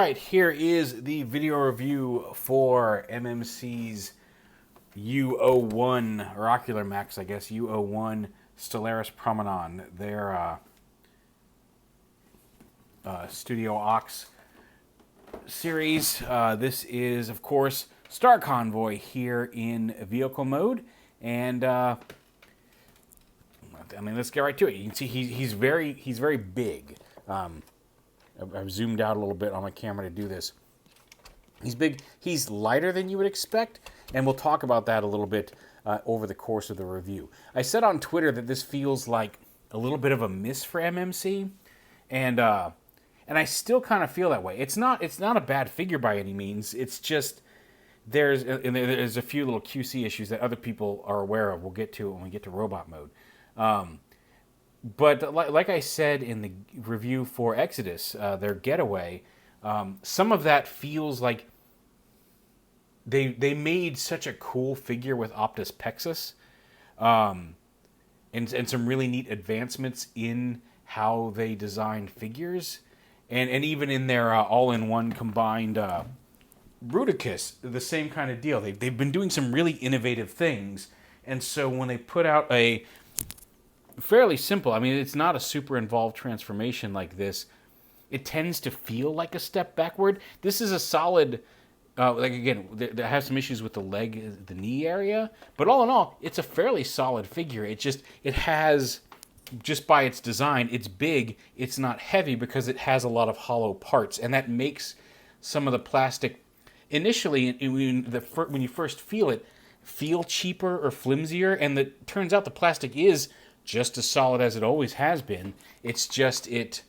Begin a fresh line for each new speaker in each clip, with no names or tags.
right, here is the video review for MMC's U-01, or Ocular Max, I guess, U-01 STELLARUS PROMINION, their Studio Aux series. This is, of course, Star Convoy here in vehicle mode, and I mean, let's get right to it. You can see he's very big. I've zoomed out a little bit on my camera to do this. He's big. He's lighter than you would expect, and we'll talk about that a little bit over the course of the review. I said on Twitter that this feels like a little bit of a miss for MMC, and I still kind of feel that way. It's not a bad figure by any means. It's just there's a few little QC issues that other people are aware of. We'll get to when we get to robot mode. But like I said in the review for Exodus, their getaway, some of that feels like they made such a cool figure with Optus Pexus, and some really neat advancements in how they designed figures, and even in their all-in-one combined Bruticus, the same kind of deal. They've been doing some really innovative things, and so when they put out a fairly simple, I mean, it's not a super involved transformation like this, it tends to feel like a step backward. This is a solid, like again, they have some issues with the leg, the knee area, but all in all, it's a fairly solid figure. It has, just by its design, it's big, it's not heavy because it has a lot of hollow parts, and that makes some of the plastic, initially, when you first feel it, feel cheaper or flimsier, and it turns out the plastic is just as solid as it always has been. It's just it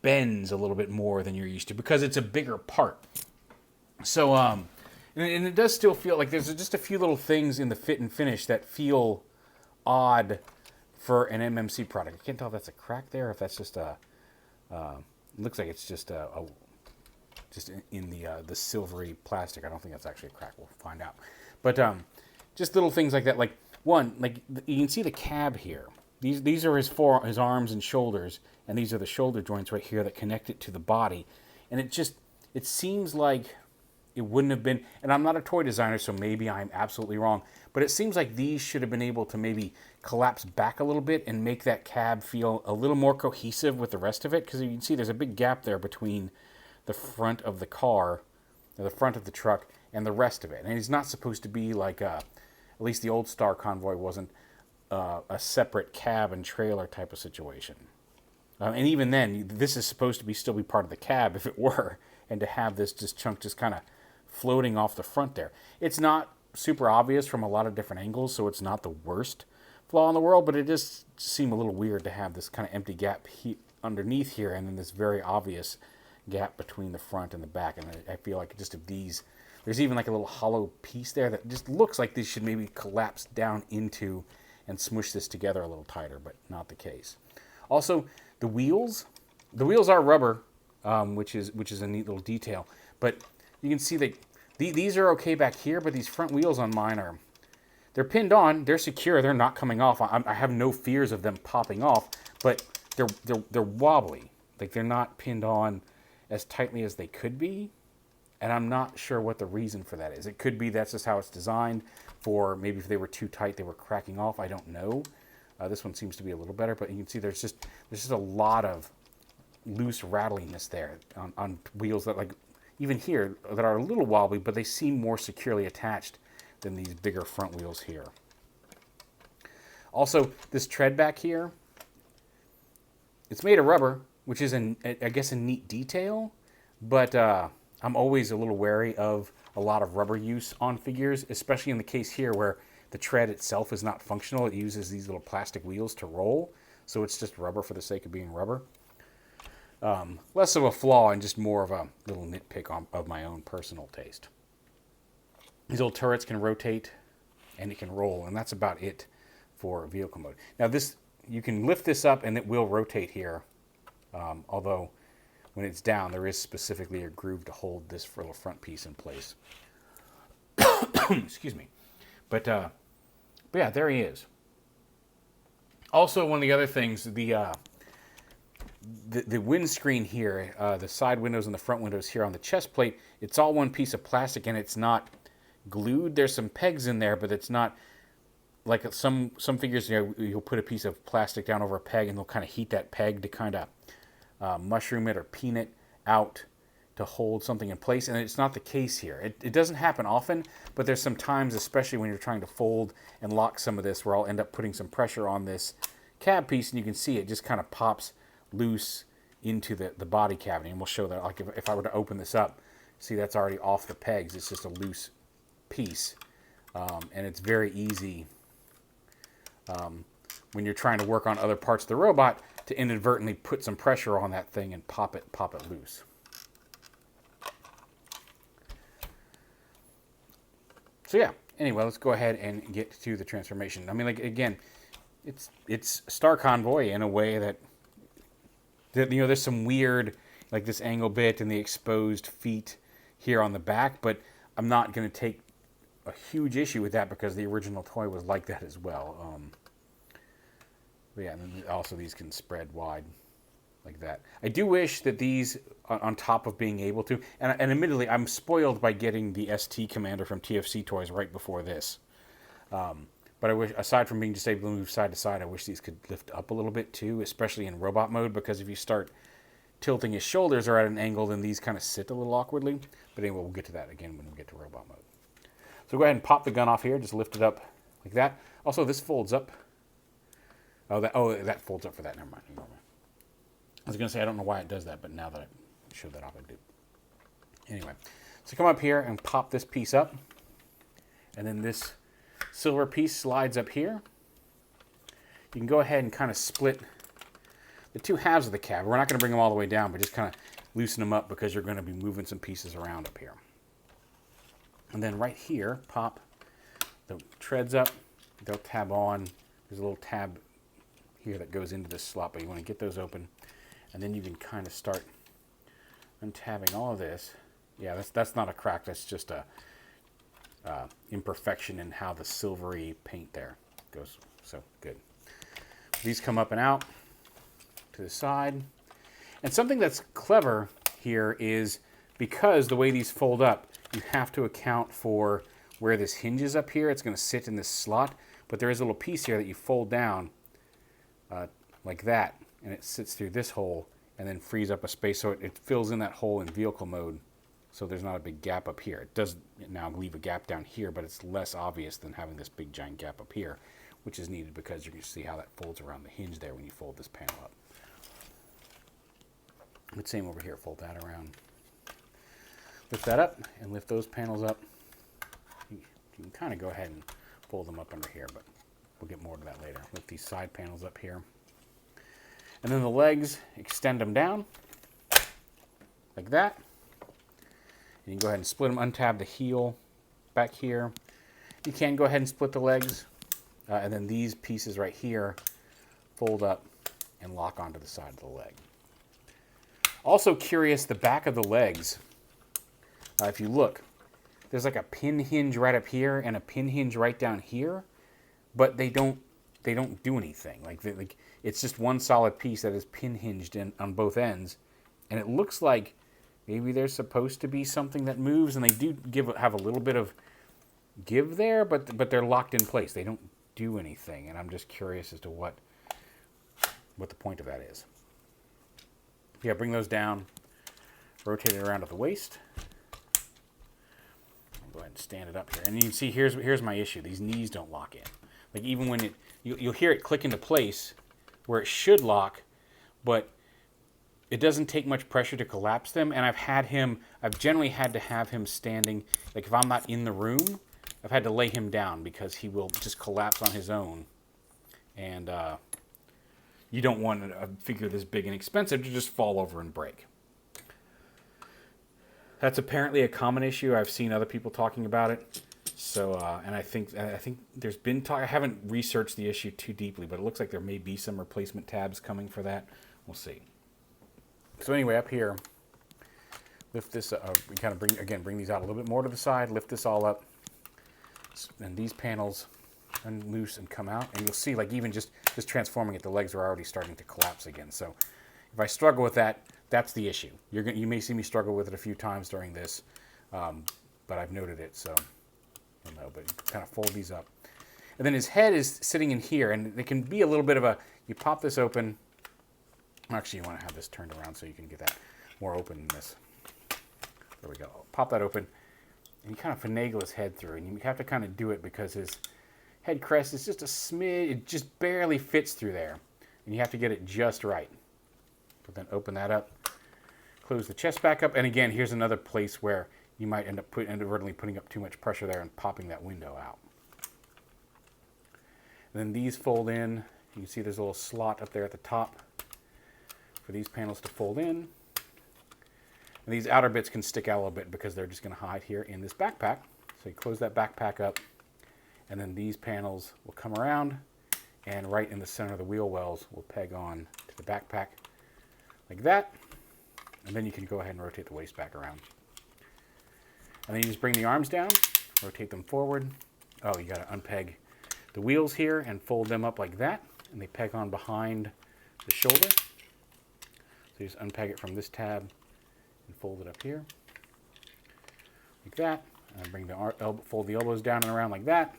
bends a little bit more than you're used to because it's a bigger part. So and it does still feel like there's just a few little things in the fit and finish that feel odd for an MMC product. I can't tell if that's a crack there, if that's just it looks like it's just just in the silvery plastic. I don't think that's actually a crack. We'll find out. But just little things like that, like one, like you can see the cab here. These are his arms and shoulders, and these are the shoulder joints right here that connect it to the body. And it seems like it wouldn't have been, and I'm not a toy designer, so maybe I'm absolutely wrong, but it seems like these should have been able to maybe collapse back a little bit and make that cab feel a little more cohesive with the rest of it, because you can see there's a big gap there between the front of the car, or the front of the truck, and the rest of it. And it's not supposed to be like at least the old Star Convoy wasn't a separate cab and trailer type of situation. And even then, this is supposed to still be part of the cab if it were, and to have this chunk just kind of floating off the front there. It's not super obvious from a lot of different angles, so it's not the worst flaw in the world, but it does seem a little weird to have this kind of empty gap underneath here, and then this very obvious gap between the front and the back. And I feel like just if these, there's even like a little hollow piece there that just looks like these should maybe collapse down into and smush this together a little tighter, but not the case. Also, the wheels are rubber, which is a neat little detail. But you can see that these are okay back here, but these front wheels on mine they're pinned on, they're secure, they're not coming off. I have no fears of them popping off, but they're wobbly. Like, they're not pinned on as tightly as they could be. And I'm not sure what the reason for that is. It could be that's just how it's designed, for maybe if they were too tight, they were cracking off. I don't know. This one seems to be a little better, but you can see there's just a lot of loose rattliness there on wheels that, like, even here, that are a little wobbly, but they seem more securely attached than these bigger front wheels here. Also, this tread back here, it's made of rubber, which is, I guess, a neat detail, but I'm always a little wary of a lot of rubber use on figures, especially in the case here where the tread itself is not functional. It uses these little plastic wheels to roll, so it's just rubber for the sake of being rubber. Less of a flaw and just more of a little nitpick of my own personal taste. These old turrets can rotate and it can roll, and that's about it for vehicle mode. Now you can lift this up and it will rotate here, although when it's down, there is specifically a groove to hold this little front piece in place. Excuse me. But yeah, there he is. Also, one of the other things, the windscreen here, the side windows and the front windows here on the chest plate, it's all one piece of plastic and it's not glued. There's some pegs in there, but it's not like some figures, you know, you'll put a piece of plastic down over a peg and they'll kind of heat that peg to kind of mushroom it or peen it out to hold something in place, and it's not the case here. It doesn't happen often, but there's some times, especially when you're trying to fold and lock some of this, where I'll end up putting some pressure on this cab piece, and you can see it just kind of pops loose into the body cavity. And we'll show that, like if I were to open this up, see that's already off the pegs. It's just a loose piece, and it's very easy when you're trying to work on other parts of the robot to inadvertently put some pressure on that thing and pop it loose. So yeah, anyway, let's go ahead and get to the transformation. I mean, like, again, it's Star Convoy in a way that you know, there's some weird, like this angle bit and the exposed feet here on the back, but I'm not going to take a huge issue with that because the original toy was like that as well. But yeah, and then also these can spread wide like that. I do wish that these, on top of being able to, and admittedly, I'm spoiled by getting the ST Commander from TFC Toys right before this. But I wish, aside from being just able to move side to side, I wish these could lift up a little bit too, especially in robot mode, because if you start tilting his shoulders are at an angle, then these kind of sit a little awkwardly. But anyway, we'll get to that again when we get to robot mode. So go ahead and pop the gun off here, just lift it up like that. Also, this folds up. Oh, that folds up for that. Never mind. I was going to say, I don't know why it does that, but now that I showed that off, I do. Anyway, so come up here and pop this piece up. And then this silver piece slides up here. You can go ahead and kind of split the two halves of the cab. We're not going to bring them all the way down, but just kind of loosen them up because you're going to be moving some pieces around up here. And then right here, pop the treads up. They'll tab on. There's a little tab here that goes into this slot, but you want to get those open. And then you can kind of start untabbing all of this. Yeah, that's not a crack. That's just a imperfection in how the silvery paint there goes. So good. These come up and out to the side. And something that's clever here is because the way these fold up, you have to account for where this hinges up here. It's going to sit in this slot, but there is a little piece here that you fold down like that, and it sits through this hole and then frees up a space, so it fills in that hole in vehicle mode, so there's not a big gap up here. It does now leave a gap down here, but it's less obvious than having this big giant gap up here, which is needed because you can see how that folds around the hinge there when you fold this panel up. But same over here, fold that around. Lift that up and lift those panels up. You can kind of go ahead and fold them up under here, but we'll get more to that later. Lift these side panels up here. And then the legs, extend them down like that. And you can go ahead and split them, untab the heel back here. You can go ahead and split the legs. And then these pieces right here fold up and lock onto the side of the leg. Also curious, the back of the legs, if you look, there's like a pin hinge right up here and a pin hinge right down here, but they don't do anything. Like it's just one solid piece that is pin hinged on both ends, and it looks like maybe there's supposed to be something that moves, and they do have a little bit of give there, but they're locked in place. They don't do anything, and I'm just curious as to what the point of that is. Yeah, bring those down, rotate it around at the waist. I'll go ahead and stand it up here, and you can see here's my issue. These knees don't lock in. Like even when you'll hear it click into place where it should lock, but it doesn't take much pressure to collapse them. And I've generally had to have him standing, like if I'm not in the room, I've had to lay him down because he will just collapse on his own. And you don't want a figure this big and expensive to just fall over and break. That's apparently a common issue. I've seen other people talking about it. So, and I think there's been talk. I haven't researched the issue too deeply, but it looks like there may be some replacement tabs coming for that. We'll see. So anyway, up here, lift this. We kind of bring these out a little bit more to the side. Lift this all up, and these panels unloose and come out. And you'll see, like even just transforming it, the legs are already starting to collapse again. So If I struggle with that, that's the issue. You may see me struggle with it a few times during this, but I've noted it, so you'll know. But you kind of fold these up. And then his head is sitting in here, and it can be a little bit of a, you pop this open. Actually, you want to have this turned around so you can get that more open than this. There we go. Pop that open, and you kind of finagle his head through, and you have to kind of do it because his head crest is just a smidge, it just barely fits through there, and you have to get it just right. But then open that up, close the chest back up, and again, here's another place where you might end up inadvertently putting up too much pressure there and popping that window out. And then these fold in. You can see there's a little slot up there at the top for these panels to fold in. And these outer bits can stick out a little bit because they're just going to hide here in this backpack. So you close that backpack up, and then these panels will come around, and right in the center of the wheel wells will peg on to the backpack like that. And then you can go ahead and rotate the waist back around. And then you just bring the arms down, rotate them forward. Oh, you got to unpeg the wheels here and fold them up like that, and they peg on behind the shoulder. So you just unpeg it from this tab and fold it up here like that, and bring the fold the elbows down and around like that.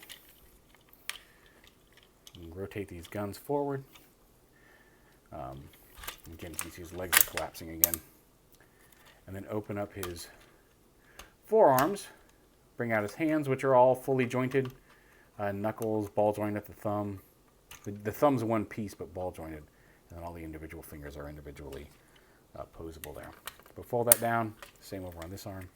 And rotate these guns forward. Again, you can see his legs are collapsing again. And then open up his forearms, bring out his hands, which are all fully jointed, knuckles, ball joint at the thumb. The thumb's one piece, but ball jointed, and then all the individual fingers are individually posable there. But fold that down, same over on this arm.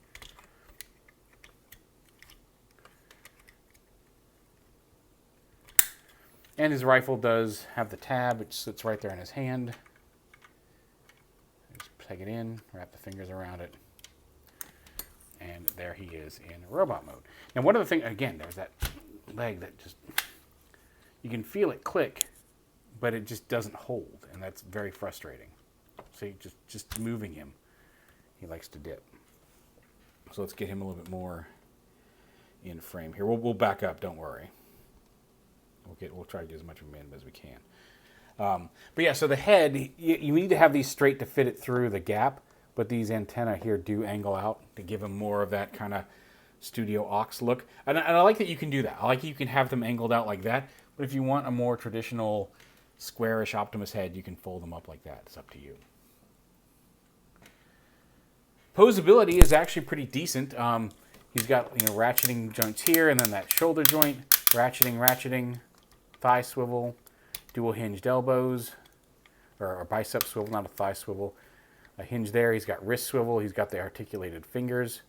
And his rifle does have the tab, it sits right there in his hand. Just peg it in, wrap the fingers around it, and there he is in robot mode. And one of the things, again, there's that leg that just, you can feel it click, but it just doesn't hold, and that's very frustrating. So you just moving him, he likes to dip. So let's get him a little bit more in frame here. We'll back up, don't worry. We'll try to get as much of him in as we can. But yeah, so the head, you need to have these straight to fit it through the gap, but these antennae here do angle out to give him more of that kind of studio aux look. And I like that you can do that. I like that you can have them angled out like that, but if you want a more traditional squarish Optimus head, you can fold them up like that. It's up to you. Posability is actually pretty decent. He's got ratcheting joints here, and then that shoulder joint, ratcheting, thigh swivel, dual hinged elbows, or a bicep swivel, not a thigh swivel. A hinge there. He's got wrist swivel. He's got the articulated fingers.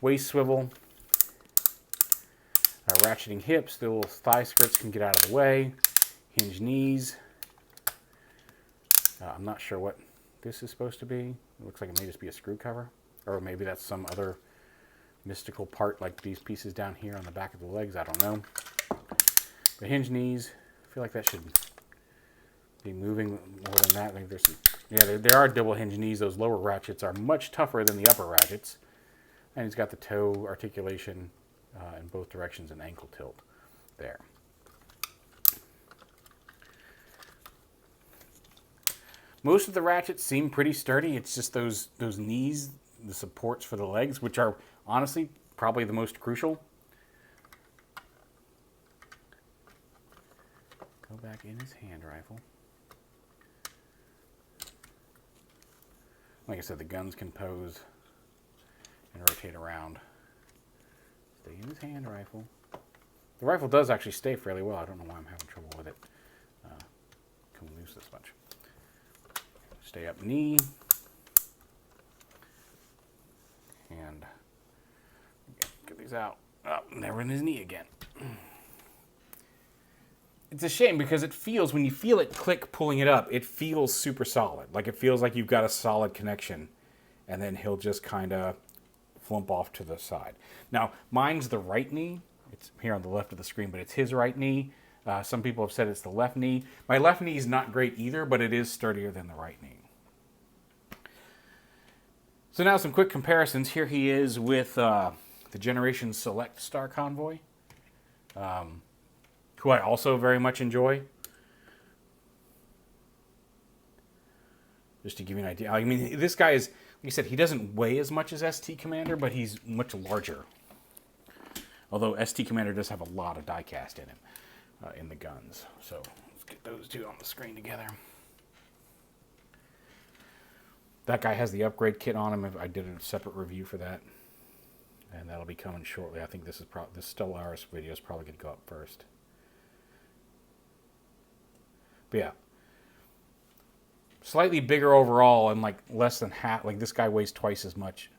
Waist swivel. Ratcheting hips. The little thigh skirts can get out of the way. Hinge knees. I'm not sure what this is supposed to be. It looks like it may just be a screw cover. Or maybe that's some other mystical part like these pieces down here on the back of the legs. I don't know. The hinge knees. I feel like that should be moving more than that. I think there's some, yeah, there are double hinge knees. Those lower ratchets are much tougher than the upper ratchets. And he's got the toe articulation in both directions and ankle tilt there. Most of the ratchets seem pretty sturdy. It's just those knees, the supports for the legs, which are honestly probably the most crucial. Go back in his hand rifle. Like I said, the guns can pose and rotate around. Stay in his hand rifle. The rifle does actually stay fairly well. I don't know why I'm having trouble with it coming loose this much. Stay up knee. And get these out. Oh, never in his knee again. It's a shame because it feels, when you feel it click pulling it up, it feels super solid. Like it feels like you've got a solid connection. And then he'll just kind of flump off to the side. Now, mine's the right knee. It's here on the left of the screen, but it's his right knee. Some people have said it's the left knee. My left knee is not great either, but it is sturdier than the right knee. So now some quick comparisons. Here he is with the Generation Select Star Convoy, who I also very much enjoy. just to give you an idea. I mean, this guy is, like I said, he doesn't weigh as much as ST Commander, but he's much larger. Although ST Commander does have a lot of die-cast in him, in the guns. So let's get those two on the screen together. That guy has the upgrade kit on him. I did a separate review for that. And that'll be coming shortly. I think this Stellaris video is probably going to go up first. But yeah. Slightly bigger overall and like less than half. Like this guy weighs twice as much.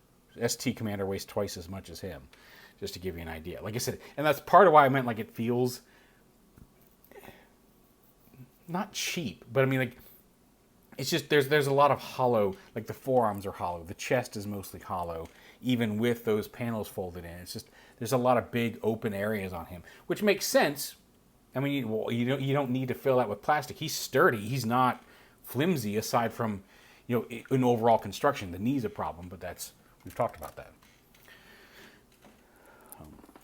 ST Commander weighs twice as much as him. Just to give you an idea. Like I said, and that's part of why I meant like it feels not cheap, but I mean like it's just there's a lot of hollow, like the forearms are hollow, the chest is mostly hollow, even with those panels folded in. It's just there's a lot of big open areas on him, which makes sense. I mean, you don't need to fill that with plastic. He's sturdy. He's not flimsy. Aside from, in overall construction, the knee's a problem, but we've talked about that.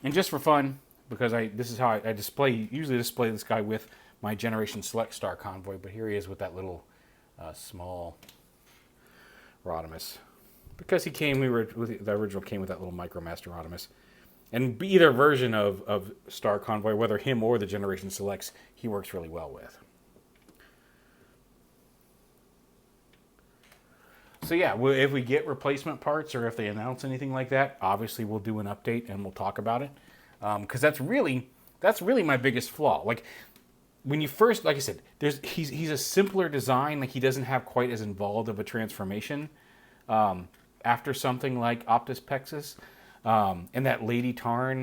And just for fun, because this is how I usually display this guy with my Generation Select Star Convoy, but here he is with that little small Rodimus. Because the original came with that little Micromaster Rodimus. And either version of Star Convoy, whether him or the Generation Selects, he works really well with. So yeah, if we get replacement parts or if they announce anything like that, obviously we'll do an update and we'll talk about it. Because that's really my biggest flaw. Like when you first, like I said, he's a simpler design. Like he doesn't have quite as involved of a transformation after something like Optus Pexus. And that Lady Tarn,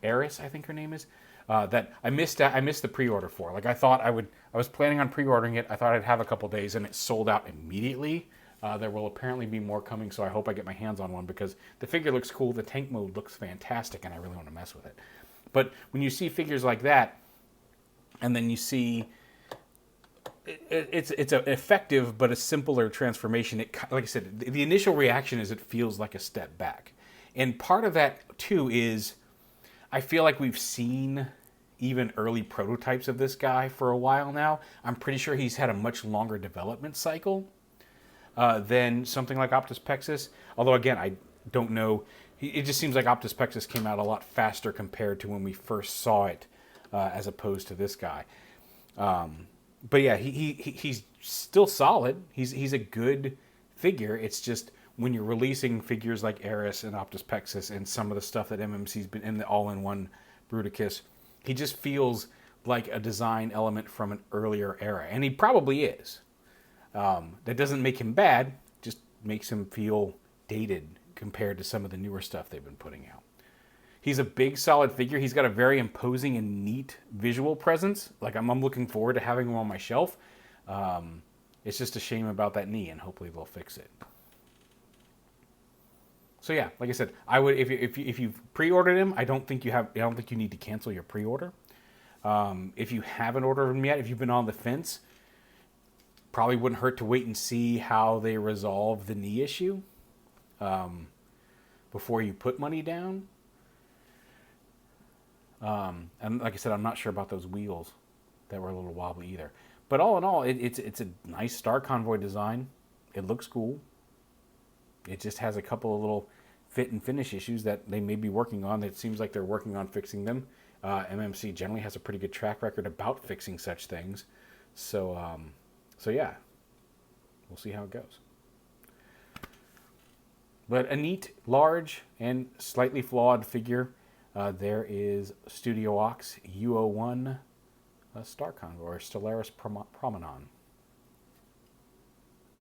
Eris, I think her name is, that I missed the pre-order for. Like I was planning on pre-ordering it. I thought I'd have a couple days, and it sold out immediately. There will apparently be more coming, so I hope I get my hands on one because the figure looks cool. The tank mode looks fantastic, and I really want to mess with it. But when you see figures like that, and then you see it's an effective but a simpler transformation. Like I said, the initial reaction is it feels like a step back. And part of that, too, is I feel like we've seen even early prototypes of this guy for a while now. I'm pretty sure he's had a much longer development cycle than something like Optus Pexus. Although, again, I don't know. It just seems like Optus Pexus came out a lot faster compared to when we first saw it as opposed to this guy. But, yeah, he's still solid. He's a good figure. It's just when you're releasing figures like Eris and Optus Pexus and some of the stuff that MMC's been in the all-in-one Bruticus, he just feels like a design element from an earlier era. And he probably is. That doesn't make him bad, just makes him feel dated compared to some of the newer stuff they've been putting out. He's a big, solid figure. He's got a very imposing and neat visual presence. Like, I'm looking forward to having him on my shelf. It's just a shame about that knee, and hopefully they'll fix it. So yeah, like I said, I would if you've pre-ordered him, I don't think you need to cancel your pre-order. If you haven't ordered him yet, if you've been on the fence, probably wouldn't hurt to wait and see how they resolve the knee issue before you put money down. And like I said, I'm not sure about those wheels that were a little wobbly either. But all in all, it's a nice Star Convoy design. It looks cool. It just has a couple of little fit and finish issues that they may be working on. It seems like they're working on fixing them. MMC generally has a pretty good track record about fixing such things. So yeah, we'll see how it goes. But a neat, large, and slightly flawed figure. There is Studio Ox U-01 Star Convoy, or Stellaris Prominon.